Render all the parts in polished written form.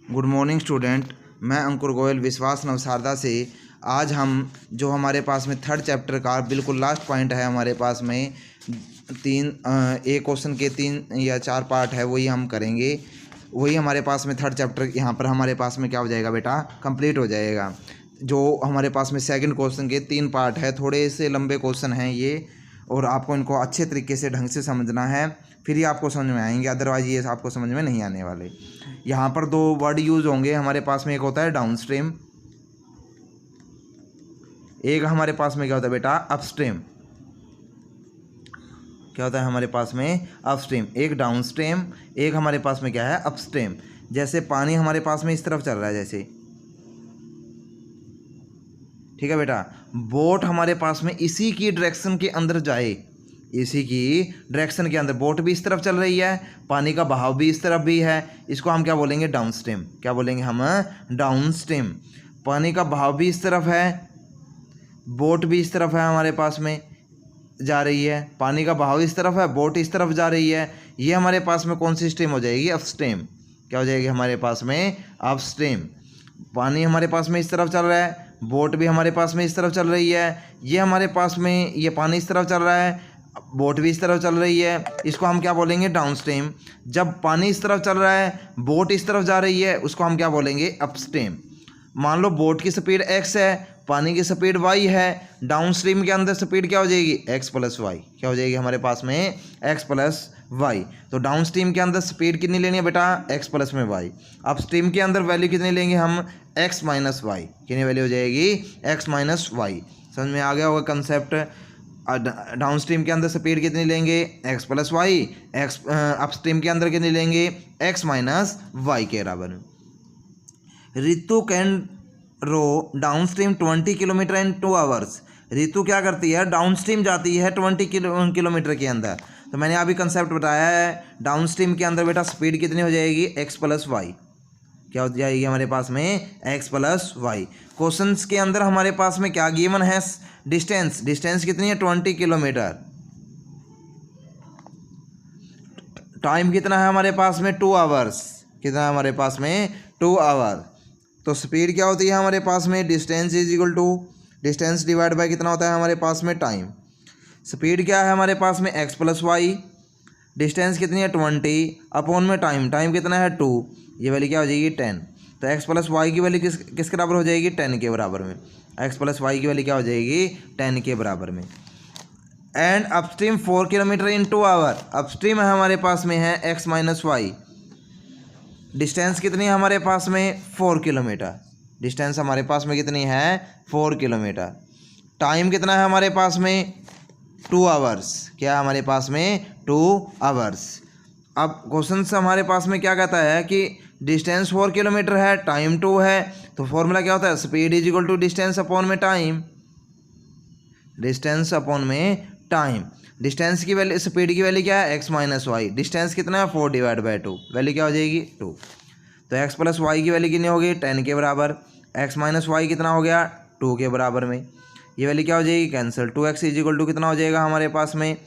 Good morning student. मैं अंकुर गोयल विश्वास नवसारदा से। आज हम जो हमारे पास में थर्ड चैप्टर का बिल्कुल लास्ट पॉइंट है, हमारे पास में एक क्वेश्चन के 3 या 4 पार्ट है, वही हम करेंगे। वही हमारे पास में थर्ड चैप्टर यहाँ पर हमारे पास में क्या हो जाएगा बेटा, कंप्लीट हो जाएगा। जो हमारे पास में सेकंड क्वेश्चन के 3 पार्ट है, थोड़े से लंबे क्वेश्चन हैं ये, और आपको इनको अच्छे तरीके से ढंग से समझना है, फिर ही आपको समझ में आएंगे, अदरवाइज ये आपको समझ में नहीं आने वाले। यहाँ पर 2 वर्ड यूज़ होंगे हमारे पास में, एक होता है डाउनस्ट्रीम, एक हमारे पास में क्या होता है बेटा, अपस्ट्रीम। क्या होता है हमारे पास में, अपस्ट्रीम। एक डाउनस्ट्रीम, एक हमारे पास में क्या है, अपस्ट्रीम। जैसे पानी हमारे पास में इस तरफ चल रहा है जैसे, ठीक है बेटा। बोट हमारे पास में इसी की डायरेक्शन के अंदर जाए, इसी की डायरेक्शन के अंदर बोट भी इस तरफ चल रही है, पानी का बहाव भी इस तरफ भी है, इसको हम क्या बोलेंगे, डाउनस्ट्रीम। क्या बोलेंगे हम, डाउनस्ट्रीम। पानी का बहाव भी इस तरफ है, बोट भी इस तरफ है, हमारे पास में जा रही है, पानी का बहाव इस तरफ है, बोट इस तरफ जा रही है, ये हमारे पास में कौन सी स्ट्रीम हो जाएगी, अपस्ट्रीम। क्या हो जाएगी हमारे पास में, अपस्ट्रीम। पानी हमारे पास में इस तरफ चल रहा है, बोट भी हमारे पास में इस तरफ चल रही है, ये हमारे पास में ये पानी इस तरफ चल रहा है, बोट भी इस तरफ चल रही है, इसको हम क्या बोलेंगे, डाउनस्ट्रीम। जब पानी इस तरफ चल रहा है, बोट इस तरफ जा रही है, उसको हम क्या बोलेंगे, अपस्ट्रीम। मान लो बोट की स्पीड x है, पानी की स्पीड y है, डाउनस्ट्रीम के अंदर स्पीड क्या हो जाएगी, x प्लस वाई। क्या हो जाएगी हमारे पास में, x प्लस वाई। तो डाउनस्ट्रीम के अंदर स्पीड कितनी लेनी है बेटा, x प्लस में y। अपस्ट्रीम के अंदर वैल्यू कितनी लेंगे हम, x माइनस वाई। कितनी वैल्यू हो जाएगी, x माइनस वाई। समझ में आ गया होगा कंसेप्ट। डाउनस्ट्रीम के अंदर स्पीड कितनी लेंगे, x plus y, x upstream के अंदर कितनी लेंगे, x माइनस वाई के बराबर। Ritu can row downstream 20 kilometre in 2 hours. Ritu क्या करती है, डाउनस्ट्रीम जाती है 20 किलोमीटर के अंदर। तो मैंने अभी कंसेप्ट बताया है, डाउनस्ट्रीम के अंदर बेटा स्पीड कितनी हो जाएगी, x प्लस वाई। क्या हो जाएगी हमारे पास में, x प्लस वाई। क्वेश्चंस के अंदर हमारे पास में क्या गिवन है, डिस्टेंस। डिस्टेंस कितनी है, 20 किलोमीटर। टाइम कितना है हमारे पास में, 2 आवर्स। कितना है हमारे पास में, 2 आवर। तो स्पीड क्या होती है हमारे पास में, distance is equal to distance divide by कितना होता है हमारे पास में, टाइम। स्पीड क्या है हमारे पास में, x प्लस वाई। डिस्टेंस कितनी है, 20 अपॉन में टाइम। टाइम कितना है, 2। ये वैल्यू क्या हो जाएगी, 10। तो x प्लस वाई की वैल्यू किसके बराबर हो जाएगी, 10 के बराबर में। x प्लस वाई की वैल्यू क्या हो जाएगी, 10 के बराबर में। And upstream 4 kilometre in 2 hour. Upstream है हमारे पास में है x माइनस वाई। डिस्टेंस कितनी है हमारे पास में, 4 किलोमीटर। डिस्टेंस हमारे पास में कितनी है, 4 किलोमीटर। टाइम कितना है हमारे पास में, 2 आवर्स। क्या है हमारे पास में, 2 आवर्स। अब क्वेश्चन से हमारे पास में क्या कहता है कि डिस्टेंस 4 किलोमीटर है, टाइम 2 है, तो फॉर्मूला क्या होता है, speed is equal to distance upon में टाइम। डिस्टेंस अपॉन में टाइम। डिस्टेंस की वैल्यू, स्पीड की वैल्यू क्या है, x माइनस वाई। डिस्टेंस कितना है, 4 डिवाइड बाई 2। वैल्यू क्या हो जाएगी, 2। तो x प्लस वाई की वैल्यू कितनी होगी, 10 के बराबर। x माइनस वाई कितना हो गया, 2 के बराबर में। ये वैल्यू क्या हो जाएगी, cancel. 2x is equal to कितना हो जाएगा हमारे पास में,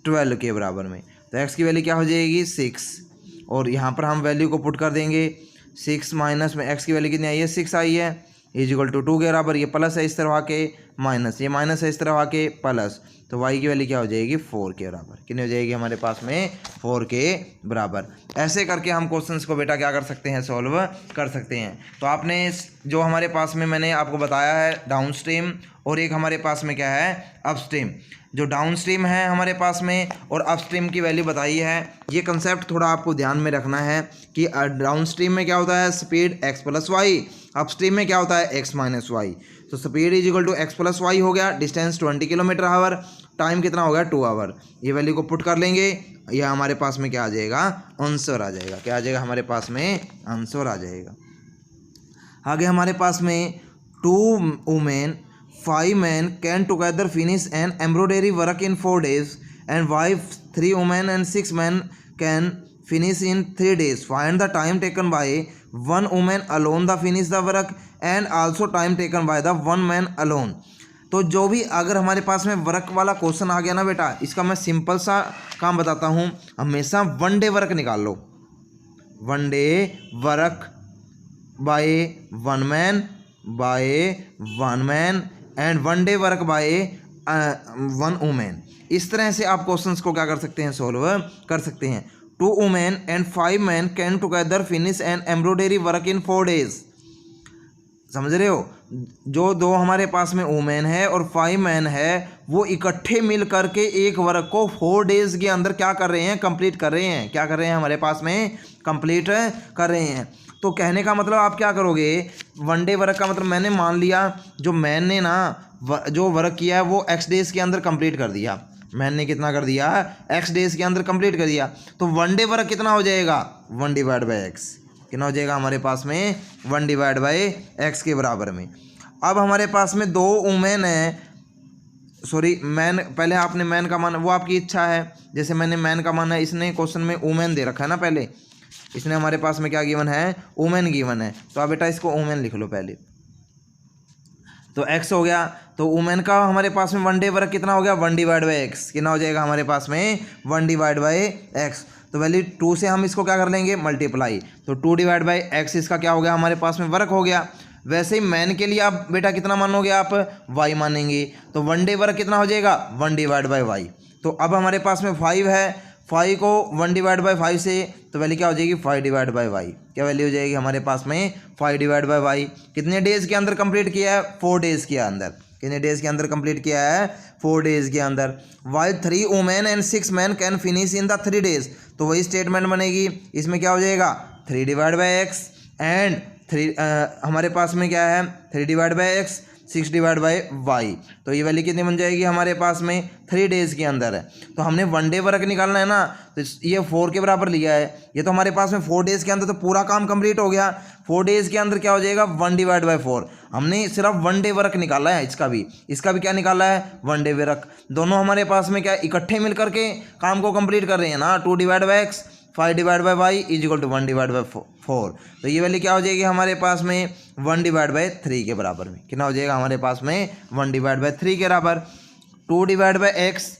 12 के बराबर में। तो x की वैल्यू क्या हो जाएगी, 6। और यहाँ पर हम वैल्यू को पुट कर देंगे, 6 माइनस में x की वैल्यू कितनी आई है, 6 आई है, इज इक्वल टू 2 के बराबर। ये प्लस है इस तरह आके माइनस, ये माइनस है इस तरह आके प्लस। तो y की वैल्यू क्या हो जाएगी, 4 के बराबर। कितनी हो जाएगी हमारे पास में, 4 के बराबर। ऐसे करके हम क्वेश्चंस को बेटा क्या कर सकते हैं, सॉल्व कर सकते हैं। तो आपने जो हमारे पास में मैंने आपको बताया है डाउनस्ट्रीम, और एक हमारे पास में क्या है, अपस्ट्रीम। जो डाउनस्ट्रीम है हमारे पास में और अपस्ट्रीम की वैल्यू बताई है। ये कंसेप्ट थोड़ा आपको ध्यान में रखना है कि डाउनस्ट्रीम में क्या होता है, speed x plus y. Upstream में क्या होता है, x माइनस वाई। तो speed is equal to x plus y हो गया, डिस्टेंस 20 किलोमीटर आवर, टाइम कितना हो गया, 2 आवर। ये वैल्यू को पुट कर लेंगे, यह हमारे पास में क्या आ जाएगा, आंसर आ जाएगा। क्या आ जाएगा हमारे पास में, आंसर आ जाएगा। आगे हमारे पास में 2 women 5 men can together finish an embroidery work in 4 days, and wife 3 women and 6 men can finish in 3 days. Find the time taken by one woman alone to finish the work, and also time taken by the one man alone. तो जो भी अगर हमारे पास में work वाला question आ गया ना बेटा, इसका मैं सिंपल सा काम बताता हूँ। हमेशा 1 डे वर्क निकाल लो, one day work by one man and one day work by one women. इस तरह से आप क्वेश्चंस को क्या कर सकते हैं, सॉल्व कर सकते हैं। 2 women and 5 man can together finish an embroidery work in 4 days। समझ रहे हो, जो दो हमारे पास में वुमेन है और 5 मैन है, वो इकट्ठे मिल करके एक वर्क को 4 days के अंदर क्या कर रहे हैं, कंप्लीट कर रहे हैं। क्या कर रहे हैं, हमारे पास में कंप्लीट कर रहे हैं। तो कहने का मतलब आप क्या करोगे, वन डे वर्क का मतलब मैंने मान लिया जो मैन ने ना जो वर्क किया है वो x days के अंदर कंप्लीट कर दिया। मैन ने कितना कर दिया, x days के अंदर कंप्लीट कर दिया। तो वन डे वर्क कितना हो जाएगा, 1 डिवाइड बाई x। कितना हो जाएगा हमारे पास में, 1 डिवाइड बाई x के बराबर में। अब हमारे पास में 2 वुमेन है, सॉरी मैन, पहले आपने मैन का माना, वो आपकी इच्छा है। जैसे मैंने मैन का माना, इसने क्वेश्चन में वुमेन दे रखा है ना, पहले इसने हमारे पास में क्या गिवन है, वुमेन गिवन है। तो अब बेटा इसको वुमेन लिख लो पहले, तो x हो गया। तो वुमेन का हमारे पास में वन डे वर्क कितना हो गया, 1 डिवाइड बाई एक्स। कितना हो जाएगा हमारे पास में, 1 डिवाइड बाई एक्स। तो वैल्यू 2 से हम इसको क्या कर लेंगे, मल्टीप्लाई। तो 2 डिवाइड बाई एक्स इसका क्या हो गया, हमारे पास में वर्क हो गया। वैसे ही मैन के लिए आप बेटा कितना मानोगे, आप y मानेंगे। तो वन डे वर्क कितना हो जाएगा, 1 डिवाइड बाई वाई। तो अब हमारे पास में 5 है, 5 को 1 डिवाइड बाई 5 से, तो वैल्यू क्या हो जाएगी, 5 डिवाइड बाई वाई। क्या वैल्यू हो जाएगी हमारे पास में, 5 डिवाइड बाई वाई। कितने डेज़ के अंदर कंप्लीट किया है, 4 days के अंदर। कितने डेज़ के अंदर कंप्लीट किया है, 4 days के अंदर। By 3 women and 6 man can finish in the 3 days। तो वही स्टेटमेंट बनेगी। इसमें क्या हो जाएगा, 3 डिवाइड बाई एक्स एंड 3 हमारे पास में क्या है, 3 divide by x, 6 divide by y. तो ये वैल्यू कितनी बन जाएगी हमारे पास में, 3 days के अंदर है। तो हमने वन डे वर्क निकालना है ना, तो ये 4 के बराबर लिया है। ये तो हमारे पास में 4 days के अंदर तो पूरा काम कंप्लीट हो गया। 4 days के अंदर क्या हो जाएगा, 1 डिवाइड बाई 4। हमने सिर्फ वन डे वर्क निकाला है, इसका भी क्या निकाला है, 1 डे वर्क। दोनों हमारे पास में क्या इकट्ठे मिल करके काम को कंप्लीट कर रहे हैं ना। 2 divide by x, 5 divide by y is equal to 1 divide by 4। तो ये वैल्यू क्या हो जाएगी हमारे पास में, 1 डिवाइड बाई 3 के बराबर में। कितना हो जाएगा हमारे पास में, 1 डिवाइड बाई 3 के बराबर। 2 डिवाइड बाई एक्स,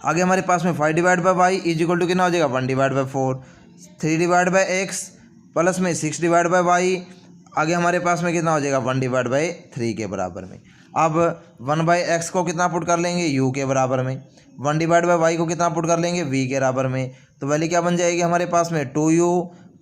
आगे हमारे पास में 5 divide by y is equal to कितना हो जाएगा, 1 divide by 4। 3 divide by x plus में 6 डिवाइड बाई वाई, आगे हमारे पास में कितना हो जाएगा, 1 डिवाइड बाई 3 के बराबर में। अब 1 बाई एक्स को कितना पुट कर लेंगे, u के बराबर में। 1 डिवाइड बाई वाई को कितना पुट कर लेंगे, v के बराबर में। तो वैल्यू क्या बन जाएगी हमारे पास में, 2u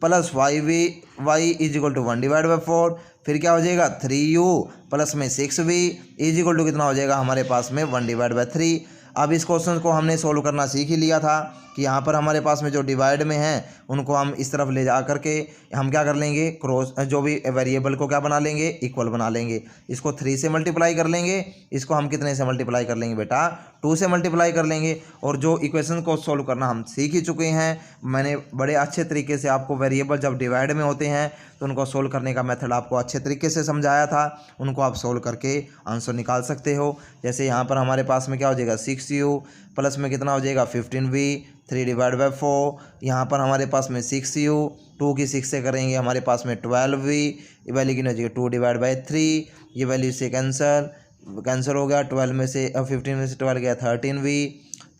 plus 5v y is equal to 1 divide by 4। फिर क्या हो जाएगा, 3u प्लस में 6v इज इक्वल टू कितना हो जाएगा हमारे पास में, 1 डिवाइड बाई 3। अब इस क्वेश्चन को हमने सोल्व करना सीख ही लिया था कि यहाँ पर हमारे पास में जो डिवाइड में हैं उनको हम इस तरफ ले जा करके हम क्या कर लेंगे, क्रॉस जो भी वेरिएबल को क्या बना लेंगे, इक्वल बना लेंगे। इसको 3 से मल्टीप्लाई कर लेंगे, इसको हम कितने से मल्टीप्लाई कर लेंगे बेटा, 2 से मल्टीप्लाई कर लेंगे। और जो इक्वेशन को सोल्व करना हम सीख ही चुके हैं। मैंने बड़े अच्छे तरीके से आपको वेरिएबल जब डिवाइड में होते हैं तो उनको सोल्व करने का मेथड आपको अच्छे तरीके से समझाया था। उनको आप सोल्व करके आंसर निकाल सकते हो। जैसे यहाँ पर हमारे पास में क्या हो जाएगा, 6u प्लस में कितना हो जाएगा, 15v 3 डिवाइड बाई 4। यहाँ पर हमारे पास में 6u, 2 की 6 से करेंगे हमारे पास में 12v, ये वैल्यू कितनी हो जाएगी, 2 डिवाइड बाई 3। ये वैल्यू से कैंसिल हो गया। 12 में से 15 में से 12 गया 13v।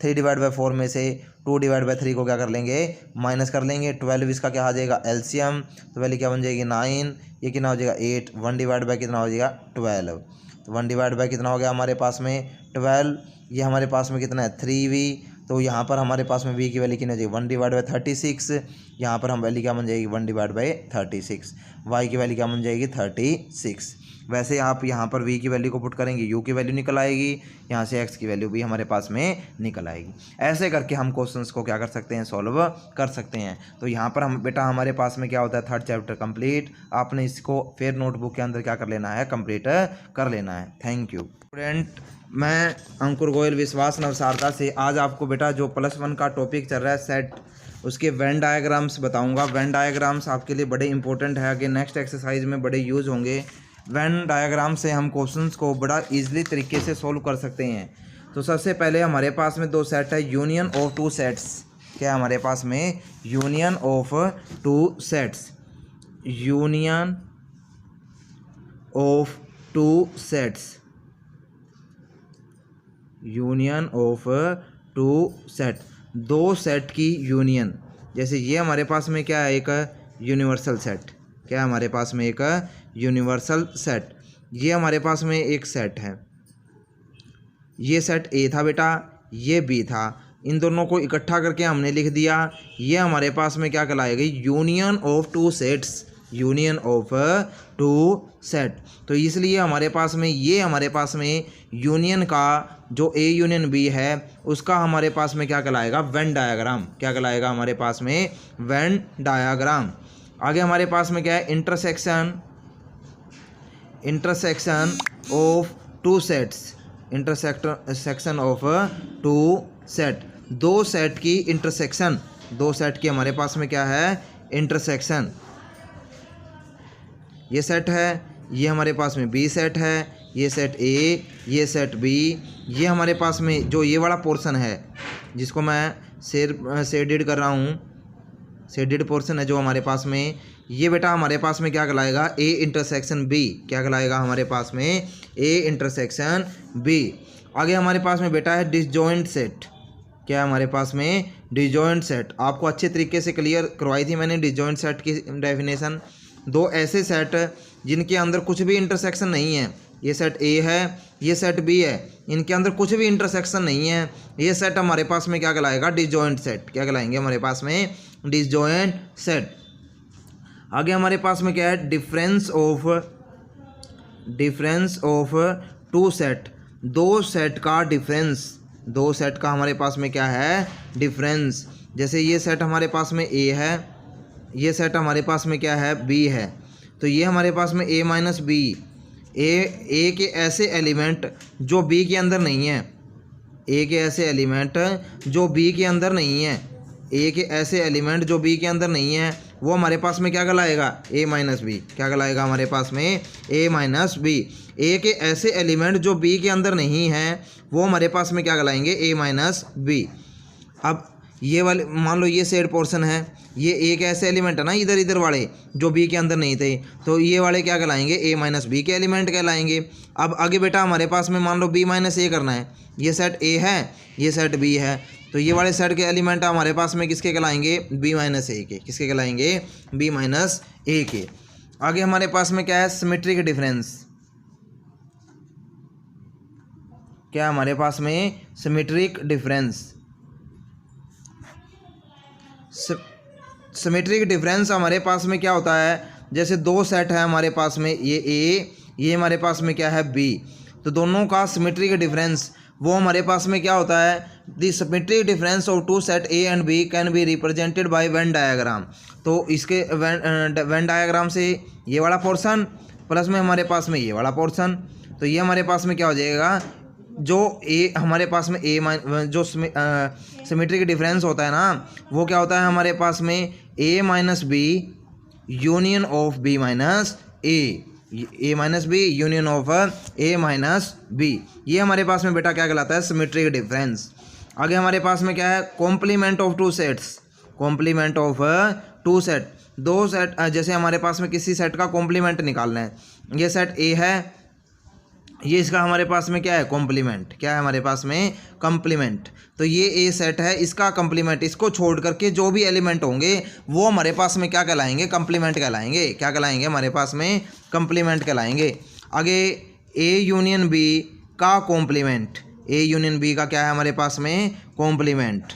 3 डिवाइड बाई 4 में से 2 डिवाइड बाई 3 को क्या कर लेंगे, माइनस कर लेंगे। 12 इसका क्या आ जाएगा, एलसीएम। तो वैल्यू क्या बन जाएगी, 9। ये कितना हो जाएगा, 8। 1 डिवाइड बाई कितना हो जाएगा, 12। तो 1 डिवाइड बाई कितना हो गया हमारे पास में, 12। ये हमारे पास में कितना है, 3v। तो यहाँ पर हमारे पास में v की वैल्यू कितनी हो जाएगी, 1 डिवाइड बाई 36। यहाँ पर हम वैल्यू क्या बन जाएगी, 1 डिवाइड बाई 36। y की वैल्यू क्या बन जाएगी, 36। वैसे आप यहाँ पर v की वैल्यू को पुट करेंगे, u की वैल्यू निकल आएगी। यहाँ से x की वैल्यू भी हमारे पास में निकल आएगी। ऐसे करके हम क्वेश्चंस को क्या कर सकते हैं, सॉल्व कर सकते हैं। तो यहाँ पर हम बेटा हमारे पास में क्या होता है, 3rd चैप्टर कंप्लीट। आपने इसको फिर नोटबुक के अंदर क्या कर लेना है, कंप्लीट कर लेना है। Thank you student. मैं अंकुर गोयल विश्वास नवसारता से आज आपको बेटा जो +1 का टॉपिक चल रहा है सेट, उसके वेन डायग्राम्स बताऊंगा। वेन डायग्राम्स आपके लिए बड़े इंपॉर्टेंट है, आगे नेक्स्ट एक्सरसाइज में बड़े यूज़ होंगे। वेन डायग्राम से हम क्वेश्चंस को बड़ा इजीली तरीके से सोल्व कर सकते हैं। तो सबसे पहले हमारे पास में 2 सेट है, यूनियन ऑफ 2 सेट्स। क्या हमारे पास में, union of 2 sets. Union of 2 sets, union of 2 set, 2 set की यूनियन। जैसे ये हमारे पास में क्या है, एक यूनिवर्सल सेट, क्या है हमारे पास में एक यूनिवर्सल सेट। ये हमारे पास में एक सेट है, ये सेट ए था बेटा, ये बी था, इन दोनों को इकट्ठा करके हमने लिख दिया। ये हमारे पास में क्या कहलाएगा, union of two sets, union of two set. तो इसलिए हमारे पास में ये हमारे पास में यूनियन का जो ए यूनियन बी है उसका हमारे पास में क्या कहलाएगा, वेन डायग्राम, क्या कहलाएगा हमारे पास में, वेन डायग्राम। आगे हमारे पास में क्या है, intersection, intersection of two sets, intersection of two set, दो सेट की इंटरसेक्शन, दो सेट की हमारे पास में क्या है, इंटरसेक्शन। ये सेट है, ये हमारे पास में बी सेट है, ये सेट ए, ये सेट बी, ये हमारे पास में जो ये वाला पोर्शन है जिसको मैं शेडेड कर रहा हूँ, शेडेड पोर्शन है जो हमारे पास में, ये बेटा हमारे पास में क्या कहलाएगा, ए इंटरसेक्शन बी, क्या कहलाएगा हमारे पास में, ए इंटरसेक्शन बी। आगे हमारे पास में बेटा है डिसजॉइंट सेट, क्या है हमारे पास में, डिसजॉइंट सेट। आपको अच्छे तरीके से क्लियर करवाई थी मैंने डिसजॉइंट सेट की डेफिनेशन। दो ऐसे सेट जिनके अंदर कुछ भी इंटरसेक्शन नहीं है, ये सेट ए है, ये सेट बी है, इनके अंदर कुछ भी इंटरसेक्शन नहीं है, ये सेट हमारे पास में क्या कहलाएगा, डिसजॉइंट सेट, क्या कहलाएंगे हमारे पास में, डिसजॉइंट सेट। आगे हमारे पास में क्या है, डिफरेंस ऑफ टू सेट, दो सेट का डिफरेंस, दो सेट का हमारे पास में क्या है, डिफरेंस। जैसे ये सेट हमारे पास में ए है, ये सेट हमारे पास में क्या है, बी है, तो ये हमारे पास में ए माइनस बी, ए के ऐसे एलिमेंट जो बी के अंदर नहीं है, ए के ऐसे एलिमेंट जो बी के अंदर नहीं है, ए के ऐसे एलिमेंट जो बी के अंदर नहीं है वो हमारे पास में क्या कहलाएगा, ए माइनस बी, क्या कहलाएगा हमारे पास में, ए माइनस बी। ए के ऐसे एलिमेंट जो बी के अंदर नहीं हैं वो हमारे पास में क्या कहलाएंगे, ए माइनस बी। अब ये वाले मान लो ये शेड पोर्शन है, ये एक ऐसे एलिमेंट है ना इधर इधर वाले जो बी के अंदर नहीं थे, तो ये वाले क्या कहलाएंगे, ए माइनस बी के एलिमेंट कहलाएंगे। अब आगे बेटा हमारे पास में मान लो बी माइनस ए करना है, ये सेट ए है, ये सेट बी है, तो ये वाले सेट के एलिमेंट हमारे पास में किसके कहलाएंगे, बी माइनस ए के, किसके कहलाएंगे, बी माइनस ए के। आगे हमारे पास में क्या है, सिमेट्रिक डिफरेंस, क्या हमारे पास में, सिमेट्रिक डिफरेंस। सिमेट्रिक डिफरेंस हमारे पास में क्या होता है, जैसे दो सेट है हमारे पास में, ये ए, ये हमारे पास में क्या है, बी, तो दोनों का सिमेट्रिक डिफरेंस वो हमारे पास में क्या होता है, the symmetric difference of two set A and B can be represented by Venn diagram. तो इसके वेन डायग्राम से ये वाला पोर्शन प्लस में हमारे पास में ये वाला पोर्शन, तो ये हमारे पास में क्या हो जाएगा, जो ए हमारे पास में ए जो सिमेट्रिक डिफरेंस होता है ना वो क्या होता है हमारे पास में, A minus B union of B minus A, A minus B union of A minus B, ये हमारे पास में बेटा क्या कहलाता है, सिमेट्रिक डिफरेंस। आगे हमारे पास में क्या है, complement of two sets, complement of two set, दो सेट जैसे हमारे पास में किसी सेट का कॉम्प्लीमेंट निकालना है, ये सेट ए है, ये इसका हमारे पास में क्या है, कॉम्प्लीमेंट, क्या है हमारे पास में, कॉम्प्लीमेंट। तो ये ए सेट है, इसका कॉम्प्लीमेंट, इसको छोड़ करके जो भी एलिमेंट होंगे वो हमारे पास में क्या कहलाएंगे, कॉम्प्लीमेंट कहलाएंगे, क्या कहलाएंगे हमारे पास में, कॉम्प्लीमेंट कहलाएंगे। आगे ए यूनियन बी का कॉम्प्लीमेंट, ए यूनियन बी का क्या है हमारे पास में, कॉम्प्लीमेंट।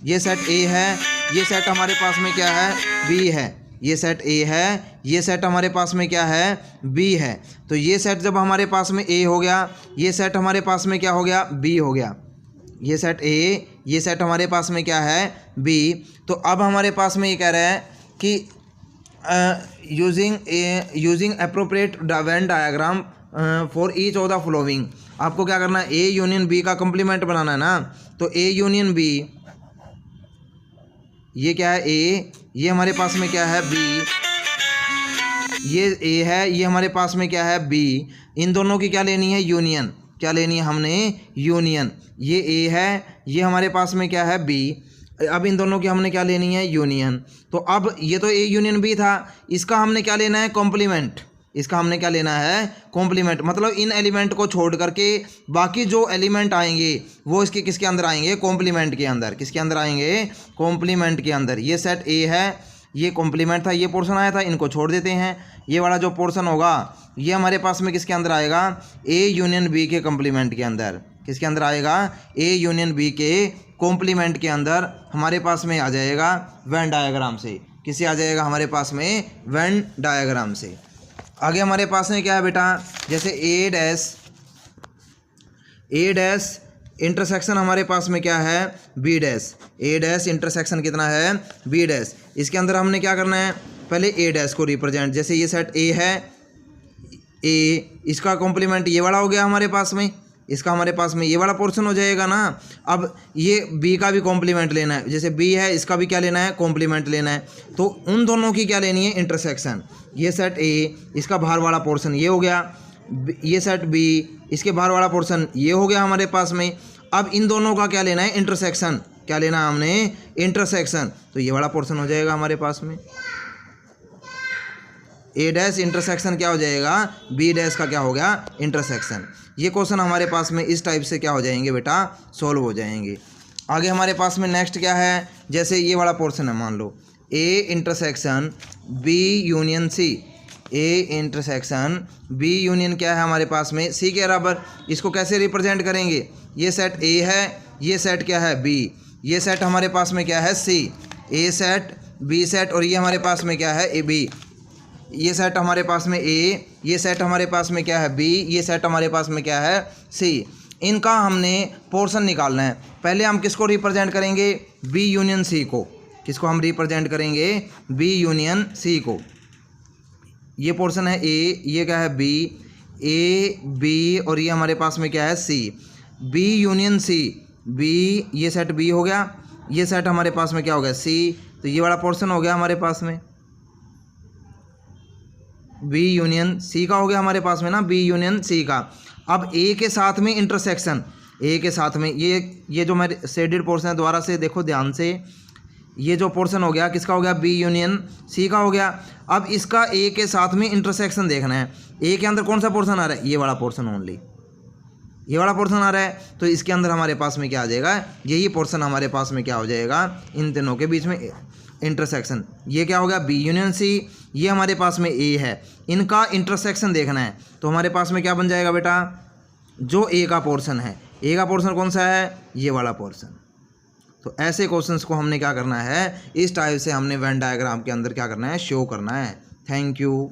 ये सेट ए है, ये सेट हमारे पास में क्या है, बी है, ये सेट ए है, ये सेट हमारे पास में क्या है, बी है, तो ये सेट जब हमारे पास में ए हो गया, ये सेट हमारे पास में क्या हो गया, बी हो गया, ये सेट ए, ये सेट हमारे पास में क्या है, बी। तो अब हमारे पास में ये कह रहा है कि using appropriate Venn diagram for each of the following, आपको क्या करना है, ए यूनियन बी का कॉम्प्लीमेंट बनाना है ना, तो ए यूनियन बी, ये क्या है ए, ये हमारे पास में क्या है, बी, ये ए है, ये हमारे पास में क्या है, बी, इन दोनों की क्या लेनी है, यूनियन, क्या लेनी है हमने, यूनियन। ये ए है, ये हमारे पास में क्या है, बी, अब इन दोनों की हमने क्या लेनी है, यूनियन। तो अब ये तो ए यूनियन बी था, इसका हमने क्या लेना है, कॉम्प्लीमेंट, इसका हमने क्या लेना है, कॉम्प्लीमेंट। मतलब इन एलिमेंट को छोड़ करके बाकी जो एलिमेंट आएंगे वो इसके किसके अंदर आएंगे, कॉम्प्लीमेंट के अंदर। किसके अंदर आएंगे, कॉम्प्लीमेंट के अंदर। ये सेट ए है, ये कॉम्प्लीमेंट था, ये पोर्शन आया था, इनको छोड़ देते हैं। ये वाला जो पोर्शन होगा ये हमारे पास में किसके अंदर आएगा, ए यूनियन बी के कॉम्प्लीमेंट के अंदर। किसके अंदर आएगा, ए यूनियन बी के कॉम्प्लीमेंट के अंदर हमारे पास में आ जाएगा वेन डायग्राम से। किसे आ जाएगा हमारे पास में, वेन डायग्राम से। आगे हमारे पास में क्या है बेटा, जैसे ए डैश इंटरसेक्शन हमारे पास में क्या है, बी डैश। ए डैश इंटरसेक्शन कितना है, बी डैश। इसके अंदर हमने क्या करना है, पहले ए डैश को रिप्रेजेंट, जैसे ये सेट ए है, ए इसका कॉम्प्लीमेंट ये वाला हो गया हमारे पास में, इसका हमारे पास में ये वाला पोर्शन हो जाएगा ना। अब ये बी का भी कॉम्प्लीमेंट लेना है, जैसे बी है इसका भी क्या लेना है, कॉम्प्लीमेंट लेना है। तो उन दोनों की क्या लेनी है, इंटरसेक्शन। ये सेट ए, इसका बाहर वाला पोर्शन ये हो गया, ये सेट बी, इसके बाहर वाला पोर्शन ये हो गया हमारे पास में। अब इन दोनों का क्या लेना है, इंटरसेक्शन। क्या लेना है हमने, इंटरसेक्शन। तो ये वाला पोर्शन हो जाएगा हमारे पास में, ए डैश इंटरसेक्शन क्या हो जाएगा, बी डैश का क्या हो गया, इंटरसेक्शन। ये क्वेश्चन हमारे पास में इस टाइप से क्या हो जाएंगे बेटा, सॉल्व हो जाएंगे। आगे हमारे पास में नेक्स्ट क्या है, जैसे ये वाला पोर्शन है, मान लो A intersection B union C. A intersection B union क्या है हमारे पास में, सी के बराबर। इसको कैसे रिप्रेजेंट करेंगे, ये सेट ए है, ये सेट क्या है, बी, ये सेट हमारे पास में क्या है, सी। ए सेट, बी सेट, और ये हमारे पास में क्या है, ए बी। ये सेट हमारे पास में ए, ये सेट हमारे पास में क्या है, बी, ये सेट हमारे पास में क्या है, सी। इनका हमने पोर्शन निकालना है। पहले हम किसको रिप्रेजेंट करेंगे, बी यूनियन सी को। किसको हम रिप्रेजेंट करेंगे, बी यूनियन सी को। ये पोर्शन है ए, ये क्या है बी, ए बी, और ये हमारे पास में क्या है, सी। बी यूनियन सी, बी, ये सेट बी हो गया, ये सेट हमारे पास में क्या हो गया, सी। तो ये वाला पोर्शन हो गया हमारे पास में, बी यूनियन सी का हो गया हमारे पास में ना, बी यूनियन सी का। अब ए के साथ में इंटरसेक्शन, ए के साथ में ये जो मेरे शेडेड पोर्शन है, दोबारा से देखो ध्यान से, ये जो पोर्शन हो गया किसका हो गया, बी यूनियन सी का हो गया। अब इसका ए के साथ में इंटरसेक्शन देखना है। ए के अंदर कौन सा पोर्शन आ रहा है, ये वाला पोर्शन ओनली, ये वाला पोर्शन आ रहा है। तो इसके अंदर हमारे पास में क्या आ जाएगा, यही पोर्शन हमारे पास में क्या हो जाएगा, इन तीनों के बीच में इंटरसेक्शन। ये क्या हो गया, बी यूनियन सी, ये हमारे पास में ए है, इनका इंटरसेक्शन देखना है। तो हमारे पास में क्या बन जाएगा बेटा, जो ए का पोर्शन है, ए का पोर्शन कौन सा है, ये वाला पोर्शन। तो ऐसे क्वेश्चंस को हमने क्या करना है, इस टाइप से हमने वेन डायग्राम के अंदर क्या करना है, शो करना है। Thank you.